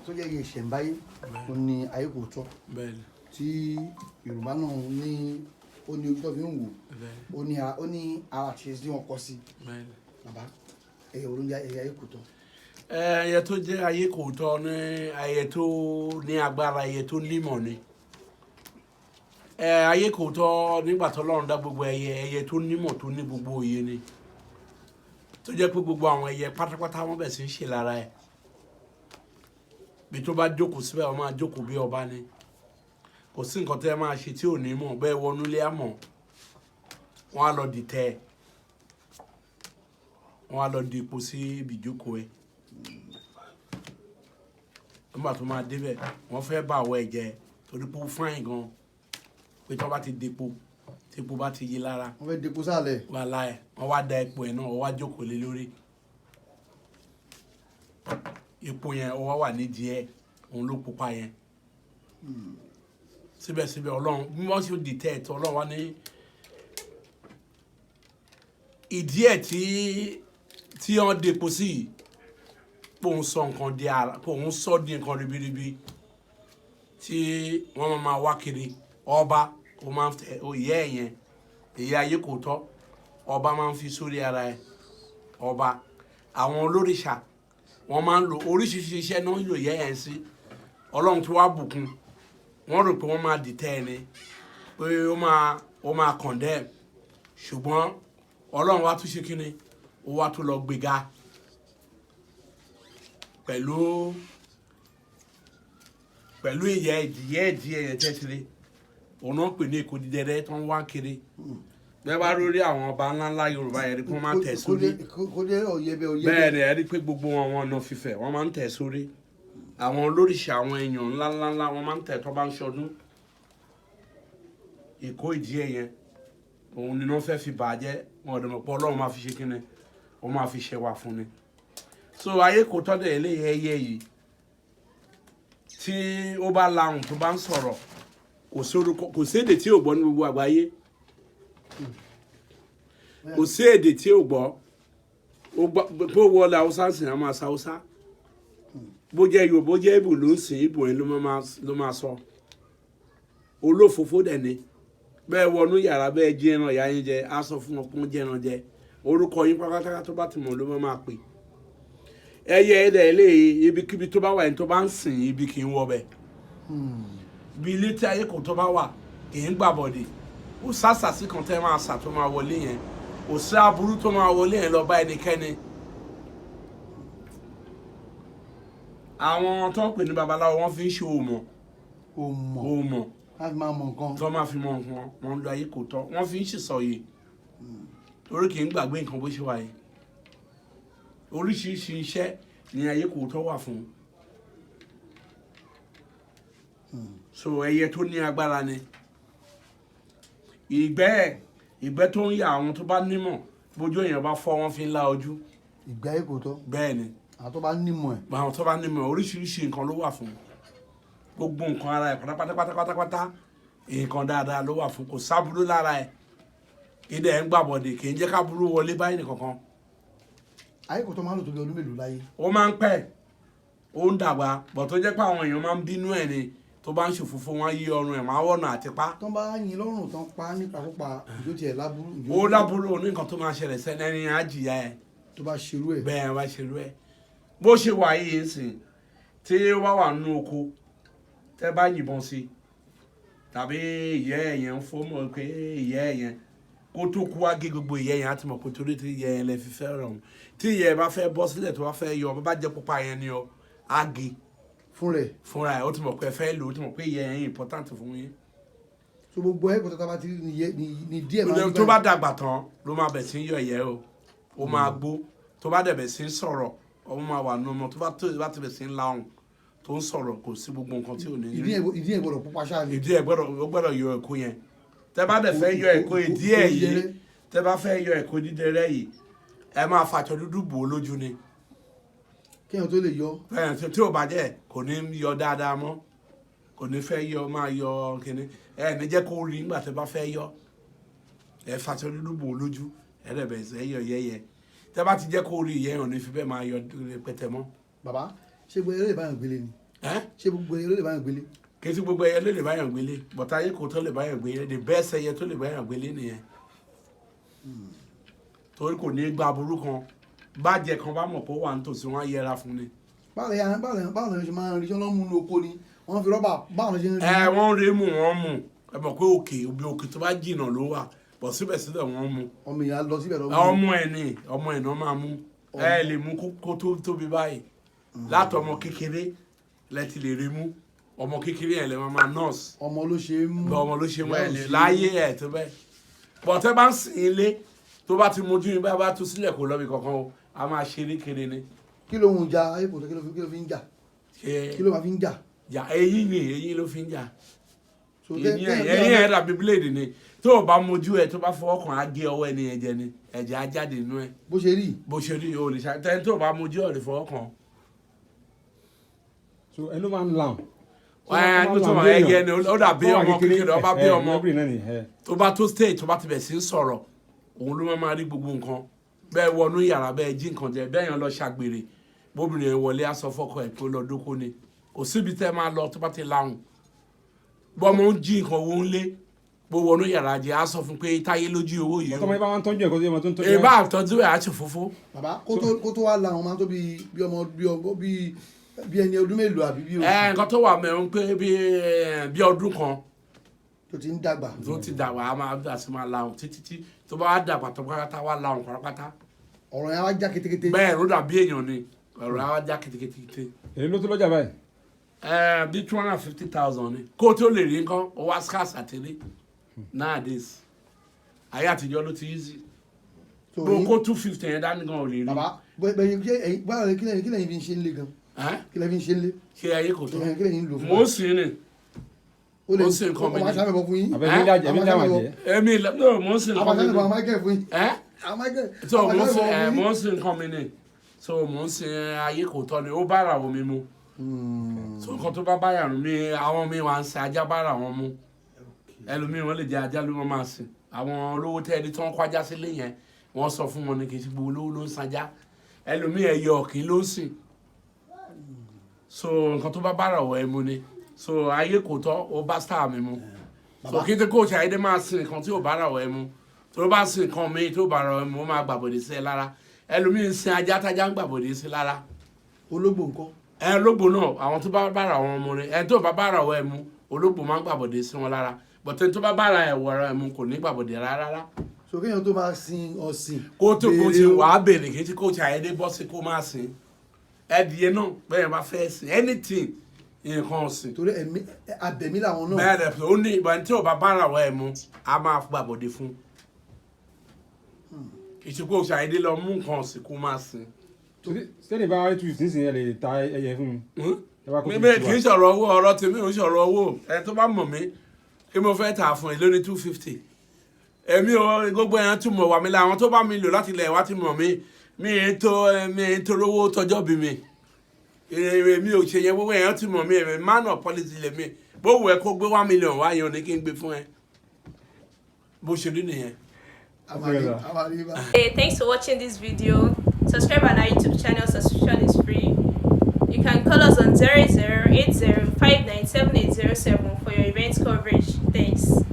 tó jẹ́ iye ìṣẹ̀ǹbáyé ó ní Ayekooto tí Yorùbá náà ní ó ní ojú tó fi ń wò ó ní ara ṣe tí wọ́n kọ́ sí bàbá ẹ̀yẹ olóyè ẹ̀yẹ Ayekooto. Ẹyẹ tó jẹ́ Ayekooto ní ẹyẹ tó ní agbára ẹyẹ tó nímọ̀ ni. Ayekooto nígbà tó Ọlọ́run dá gbogbo ẹyẹ tó nímọ̀ tó ní gbogbo òye ni. Tó jẹ́ pé gbogbo àwọn ẹyẹ pátápátá wọ́n bẹ̀ sí ń ṣe lára ẹ̀. Bí tó bá jókòó síbẹ̀ wọ́n máa jókòó bí ọba ni. Kò sí nǹkan tẹ́ ẹ máa ṣe tí ò ní mọ̀ bẹ́ẹ̀ wọnú ilé àmọ́. Wọ́n á lọ dìtẹ̀. Wọ́n á lọ di ipò sí ibi ìjókòó ẹ̀. Nígbà tó máa débẹ̀ wọ́n fẹ́ bá àwọ̀ ẹ̀ jẹ́ torí pé ó fáìn gan. Pé tó bá ti depo tí epo bá ti yí lára. Wọ́n fẹ́ depo sálẹ̀. Wàhálà ẹ̀ wọ́n wá da epo ẹ̀ náà wọ́n wá jókòó lé lórí. Epo yẹn ó wà nídìí ẹ̀ òun ló pupa yẹn. Síbẹ̀síbẹ̀ Ọlọ́run bí wọ́n ṣe dìtẹ̀ ẹ̀tọ́ Ọlọ́run wá ní ìdí ẹ̀ tí wọ́n depo sí yìí pé òun sọ nǹkan di ara pé òun sọ di nǹkan ribiribi tí wọ́n máa wá kiri ọba ó máa ń tẹ òye ẹ̀yẹn èyí Ayekooto ọba máa ń fi sórí ara ẹ̀ ọba àwọn olórìṣà wọ́n máa ń lo oríṣiríṣi iṣẹ́ náà ń lò yẹ́ yẹn sí Ọlọ́run tó wá bùkún wọ́n rò pé wọ́n máa dìtẹ̀ ẹni pé ó máa condemn ṣùgbọ́n Ọlọ́run wá tún ṣe kí ni ó wá tún lọ gbéga pẹ̀lú ìyẹ́ ẹ̀dìyẹ́ tẹ́tìrì òun náà pè ní èkó dídẹ́rẹ́ tó ń wá kiri bẹ́ẹ̀ bá lórí àwọn ọba ńláńlá Yorùbá yẹn rí pé wọ́n máa ń tẹ̀ sórí bẹ́ẹ̀ ni ẹ rí pé gbogbo wọn náà fífẹ̀ wọ́n máa ń tẹ̀ sórí àwọn olóríṣà àwọn èèyàn ńláńlá wọ́n máa ń tẹ̀ tó bá ń ṣọdún èkó ìdíyẹ yẹn òun ni wọ́n fẹ́ fi bàjẹ́ wọn ò dẹ̀ mọ̀ pé Ọlọ́run máa fi ṣe kí ni ó máa fi ṣe wà fún ni. So Ayekooto dẹ̀ eléyìí ẹyẹ yìí tí ó bá lahùn tó bá ń sọ̀rọ̀ kò sí èdè tí ò gbọ́ ní gbogbo àgbáyé kò sí èdè tí ò gbọ́ bó wọlé Haúsá sì á máa sa Haúsá bó jẹ́ Yorùbá bó jẹ́ Ìgbò ló ń sìn Ìgbò yẹn ló máa sọ olófòfó dẹ̀ ni bẹ́ẹ̀ wọnú yàrá bẹ́ẹ̀ jí ẹran ìyá yín jẹ á sọ fún wọn pé wọ́n jẹ́ ẹran jẹ orúkọ yín pátápátá tó bá ti mọ̀ ló máa pè ẹyẹ ẹdẹ eléyìí ibikíbi tó bá wà yẹn tó bá ń sìn ibi kì í wọ bẹ bí ilé tí Ayekooto bá wà kì í gbà bọ̀dẹ̀ kò sásàsí kan tẹ́ máa sà tó máa wọlé yẹn kò sí aburú tó máa wọlé yẹn lọ bá ẹnikẹ́ni. Àwọn tó ń pè ní babaláwo wọ́n fi ń ṣe òmọ̀ tó máa fi mọ nǹkan wọn ń lo Ayekooto wọ́n fi ń ṣèsọyè torí kì í gbàgbé nǹkan bó ṣe wà yìí oríṣiríṣi iṣẹ́ ni Ayekooto wà fún so ẹyẹ tó ní agbára ni ìgbẹ́ tó ń yà àwọn tó bá nímọ̀ bójú èèyàn bá fọ́ wọn fi ń la ojú ìgbẹ́ Ayekooto bẹ́ẹ̀ ni àwọn tó bá nímọ̀ ẹ̀ àwọn tó bá nímọ̀ oríṣiríṣi nǹkan ló wà fún gbogbo nǹkan ara ẹ̀ pátápátá nǹkan dáadáa ló wà fún kò sábúrú lára ẹ̀ ìdẹ̀ ń gbàbọ̀dẹ̀ kì í jẹ́ ká burú wọlé báyìí nìkankan. Ayekooto máa ń lò tó bí ọdún mélòó láyé. Ó máa ń pẹ́ ó ń dàgbà bọ̀ tó jẹ́ pé àwọn èèyàn máa ń bínú ẹ̀ ni tó bá ń ṣòfófó wọn yí ọrùn ẹ̀ máa wọ̀nà àti pa. tó bá yin lọ́rùn tán pa nípa púpa ìjó tiẹ̀ láburú. ó láburú ní nǹkan tó máa ṣẹlẹ̀ sẹ́ni ẹni á jìyà ẹ̀. tó bá ṣerú ẹ̀. bẹ́ẹ̀ bá ṣerú ẹ̀ bó ṣe wà yìí ń sìn tí ó bá wà nínú oko tẹ́ bá yìnbọn sí tàbí ìyẹ́ ẹ̀yẹn ń fọ́ mọ́ pé ìyẹ́ ẹ̀yẹn kó tó kú wá gé gbogbo ìyẹ́ yẹn á ti mọ̀ pé torí tí ìyẹ́ yẹn lè fi fẹ́ rọrùn tí ìyẹ́ bá fẹ́ bọ́ sílẹ̀ tó bá fẹ́ yọ bá jẹ́ pupa yẹn ni ọ á gé fúnra ẹ̀ ó ti mọ̀ pé ẹ fẹ́ lò ó ti mọ̀ pé ìyẹ́ yẹn important fún yín. so gbogbo Ayekooto tá a bá ti ní díẹ̀ máa ń tó bá dàgbà tán ló máa bẹ̀ sí ń yọ ìyẹ́ o ó máa gbó tó bá dẹ̀ bẹ̀ sí ń sọ̀rọ̀ ó máa wà nù ọmọ tó bá ti bẹ̀ sí ń lahùn tó ń sọ̀rọ̀ kò sí gbogbo nǹkan tí ò ní rí. ìdí ẹ̀ gbọ́dọ̀ pupa ṣáà ni. ìdí ẹ̀ gbọ́dọ̀ yọ ẹ̀kọ́ yẹn tẹ́ bá dẹ̀ fẹ́ yọ ẹ̀kọ́ ìdí ẹ̀ yìí tẹ́ bá fẹ́ yọ ẹ̀kọ́ dídẹrẹ́ yìí ẹ máa fàṣọ dúdú bò ó lójú ni. kéèyàn tó lè yọ. bẹ́ẹ̀ tí ò bá jẹ́ kò ní yọ dáadáa mọ́ kò ní fẹ́ yọ máa yọ kíní ẹ ní jẹ́ kó rí nígbà tẹ́ bá fẹ́ yọ ẹ fàṣọ dúdú bò ó lójú ẹ dẹ̀ bẹ̀ sẹ́ yọ yẹ́yẹ́ tẹ́ bá ti jẹ́ kó rí ìyẹn ò ní fi bẹ́ẹ̀ máa yọ pẹ̀tẹ́ mọ́. bàbá ṣé gbé eré ìbáyọ̀ gbélé ni. ṣé gbogbo ẹyẹ ló lè báyàn gbélé. kì í sí gbogbo ẹyẹ ló lè báyàn gbélé but Ayekooto lè báyàn gbélé the best ẹyẹ tó lè báyàn gbélé nìyẹn torí kò ní gba burú kan bàjẹ́ kan bá mọ̀ pé ó wà nítòsí wọn á yẹra fún ni. báwo ni ṣe máa ń rí ṣọ́nà mú ní oko ni wọ́n fi rọ́bà báwo ni ṣe ń rí. wọ́n rí mú wọn mú ẹ mọ̀ pé òkè tó bá jìnnà ló wà bọ̀ síbẹ̀síbẹ̀ wọ́n mú. ọmọ ìyá lọ síbẹ̀ lọ́wọ́. ọmọ ẹ̀ náà máa mú ẹ lè mú kó tó tóbi báyìí láti ọmọ kékeré lẹ́tì lè rí mú ọmọ kékeré ẹ̀ lè máa nọ́ọ̀sì. ọmọ ló ṣe mú ẹ̀ lè láyé ẹ̀ tó bẹ́ẹ̀ bọ̀ tẹ́ bá ń sìn ilé tó bá ti mojú yín bá tú sílẹ̀ kó lọ́bi kankan o a máa ṣeré kéré ni. kí ló ń ja Ayekooto kí ló fi ń jà kí ló máa fi ń jà. eyín ló fi ń jà eyín ẹ̀ dàbí bíléèdì ni tó o bá mojú ẹ tó bá fọwọ́ kàn á gé ọwọ́ ẹni ẹ̀jẹ̀ ni ẹ̀jẹ̀ á jáde nínú ẹ. bó ṣe rí o lè ṣe tẹ́ni tó o bá mojú ọ̀ lè fọwọ́ kàn. so ẹ ló máa ń làm. ló tó máa ẹyẹ ni ó dàbí ọmọ kékeré ọba bí ọmọ tó bá tó stage tó bá ti bẹ̀ sí ń sọ̀rọ̀ òun ló máa rí gbogbo nǹkan bẹ́ẹ̀ wọnú yàrá bẹ́ẹ̀ jí nǹkan jẹ bẹ́ẹ̀ yẹn lọ ṣàgbèrè bóbìnrin yẹn wọlé aṣọ fọ́kọ ẹ̀ pé ó lọ dóko ni kò síbi tẹ́ máa lọ tó bá ti láhùn bọ́mọ ń jí nǹkan owó ńlé bó wọnú yàrá jẹ á sọ fún pé táyé lójú owó yìí o. ọtọmọ ibà wọn tọ́jú ẹ̀kọ́ tó yẹ wọn tó ń tọ́jú ẹ. ìbá àtọ́jú ẹ̀ á ti fòfó. bàbá kó tó wá la àwọn máa tó bí ọmọ bí ẹni ọdún mélòó àbí bí oṣù. nǹkan tó wà mẹ́rin pé bí ọdún kan. tó ti ń dàgbà. tó ti dàgbà á máa dà sí máa lahùn títí tó bá wá dàgbà tó pátá wá lahùn pátápátá. ọ̀rọ̀ yẹn wá já kétékété. bẹ́ẹ̀ ló dàbí èèyàn ni ọ̀rọ̀ yẹn wá já kétékété. èyí ló tó lọ́jà báyìí. bí 250,000 ni kó tó lè rí nǹkan ó wá scarce àtẹlé nowadays ayé àtijọ́ ló ti easy bó kó 250 yẹn dání gan ò lè rí. bàbá báwo kí lẹ́yìn fi ń ṣe ń lé gan. kí lẹ́yìn fi ń ṣe ń lé. ṣe Ayekooto kí lẹ́yìn ń lò fún wa. mo sì ní mo sì nǹkan mi ní. ọmọ aṣáájú ẹ̀bọ̀ fún yín. àbẹ̀mí dáwọn jẹ́. èmi mo sì nǹkan mi ní. àbájáde bọ̀ Michael fún yín. so mo sì nǹkan mi ní so mo sì Ayekooto ni ó bára omi mu so nǹkan tó bá báyà mi àwọn mi wà ń ṣe ajá bára wọn mu ẹlòmíì wọn lè jẹ ajá ló wọn máa sìn àwọn olówó tẹ ẹni tí wọn kó ajá sílé yẹn wọn sọ fún wọn ní kì í ṣe gbogbo olówó ló ń sanjá ẹlòmíì ẹyẹ ọ̀kín ló ń sìn so nǹkan tó bá bára wọ ẹ mu ni so Ayekooto ó bá star mi mu so kí n tẹ kóòtù ayédè máa sìn nǹkan tí ò bára wọ ẹ mu tó bá sìn nǹkan mi tó bára wọ ẹ mu ó máa gbàbọ̀dé sí ẹ lára ẹlòmíì ń sin ajá tájá ń gbàbọ̀dé sí lára. ológbò nǹkan. ológbò náà àwọn tó bá bára wọn mu ni ẹni tó bá bára wọ ẹ mu ológbò máa ń gbàbọ̀dé sí wọn lára bọ̀tẹ́ tó bá bára ẹ̀ wọ̀ra ẹ̀ mu kò ní gbàbọ̀dé rárá. so kéèyàn tó máa sin ọ̀sìn. kó tó kó ti wàá bèrè kí tí kò tí àyẹ̀dẹ́ bọ́ sí kó máa sin ẹ̀dìyẹ náà bẹ́ẹ̀ bá fẹ́ sin anything nǹkan ọ̀sìn. torí abẹ̀mí làwọn náà. bẹ́ẹ̀ dẹ̀ ó ní ìbọn tí ò bá bára wọ ẹ̀ mu a máa gbàbọ̀dé fún. kì í ṣe kó tí àyẹ̀dẹ́ lọ mú nǹkan ọ̀sìn kó máa sin. sẹ́ni bá wá tú ìsinsìnyí ẹ lè ta ẹyẹ fún mi. mi kì í sọ̀rọ̀ owó ọ̀rọ̀ tèmi ò ń sọ̀rọ̀ owó ẹ tó bá mọ̀ mí kí mo fẹ́ tà fún ẹ lórí 250 èmi ò gbogbo ẹ̀yàn tún mọ̀ wà mí la àwọn tó bá mi lò láti ilẹ̀ wá ti mọ̀ mí mi ń tó lówó tọjọ́ bí mi èmi ò ṣe yẹn gbogbo ẹ̀yàn tún mọ̀ mí èmi man of policy lè mi bó wù ẹ kó gbé 1 million wá yẹn ò ní kí n gbé fún ẹ bó ṣe rí nìyẹn. Hey, thanks for watching this video. Subscribe on our YouTube channel. Subscription is free. You can call us on 0080597807 for your event coverage. Thanks.